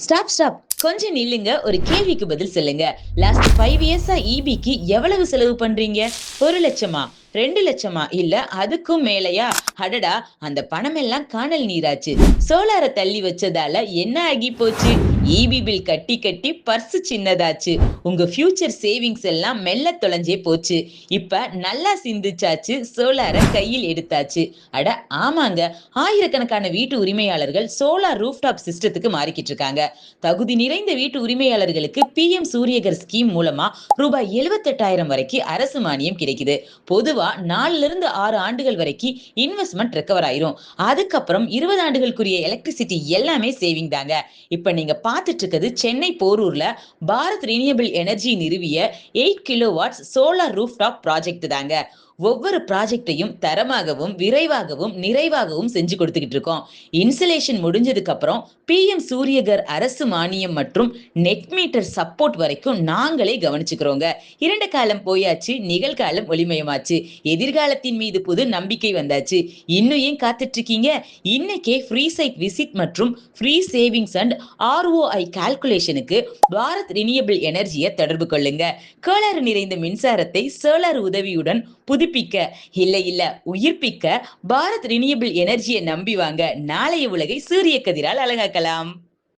Stop. கொஞ்சம் நில்லுங்க. ஒரு கேள்விக்கு பதில் சொல்லுங்க. லாஸ்ட் 5 இயர்ஸா ஈபிக்கு எவ்வளவு செலவு பண்றீங்க? 1,00,000மா? 2,00,000மா? இல்ல அதுக்கும் மேலயா? அடடா! அந்த பணமெல்லாம் கானல் நீராச்சு. சோலார தள்ளி வச்சதால என்ன ஆகி போச்சு? ஈபி பில் கட்டி கட்டி பர்ஸ் சின்னதாச்சு. உங்க ஃபியூச்சர் சேவிங்ஸ் எல்லாம் மெல்ல தொலைஞ்சே போச்சு. இப்ப நல்லா சிந்திச்சாச்சு. சோலார கையில் எடுத்தாச்சு. அட ஆமாங்க. ஆயிரக்கணக்கான வீட்டு உரிமையாளர்கள் சோலார் ரூஃப்டாப் சிஸ்டத்துக்கு மாறிக்கிட்டு இருக்காங்க. தகுதி நிறைந்த வீட்டு உரிமையாளர்களுக்கு PM சூரியகர் ஸ்கீம் மூலமா ரூபாய் 78,000 வரைக்கும் அரசு மானியம் கிடைக்குது. பொதுவா 4ல இருந்து 6 ஆண்டுகள் வரைக்கும் இன்வெஸ்ட்மெண்ட் ரெக்கவர் ஆயிரும். அதுக்கப்புறம் 20 ஆண்டுகளுக்குரிய எலக்ட்ரிசிட்டி எல்லாமே சேவிங் தாங்க. இப்ப நீங்க பார்த்துட்டு இருக்கிறது சென்னை போரூர்ல பாரத் ரினியூவபிள் எனர்ஜி நிறுவிய 8 கிலோவாட்ஸ் சோலார் ரூஃப்டாப் ப்ராஜெக்ட் தாங்க. ஒவ்வொரு ப்ராஜெக்டையும் தரமாகவும் விரைவாகவும் நிறைவாகவும் செஞ்சு கொடுத்துக்கிட்டு இருக்கோம். இன்சுலேஷன் முடிஞ்சதுக்கு அப்புறம் PM சூரியகர் அரசு மானியம் மற்றும் நெட் மீட்டர் சப்போர்ட் வரைக்கும் நாங்களே கவனிச்சுக்கிறோங்க. இரண்டு காலம் போயாச்சு, நிகழ்காலம் ஒளிமயமாச்சு. எதிர்காலத்தின் மீது புது நம்பிக்கை வந்தாச்சு. இன்னும் ஏன் காத்துட்டு இருக்கீங்க? இன்னைக்கே ஃப்ரீ சைட் விசிட் மற்றும் ஃப்ரீ சேவிங்ஸ் அண்ட் ROI கால்குலேஷனுக்கு பாரத் ரினியூவபிள் எனர்ஜியை தொடர்பு கொள்ளுங்க. கோளாறு நிறைந்த மின்சாரத்தை சோலார் உதவியுடன் புதுப்பிக்க இல்ல உயிர்ப்பிக்க பாரத் ரினியூவபிள் எனர்ஜியை நம்பி வாங்க. நாளைய உலகை சூரிய கதிரால் அழகாக்கலாம்.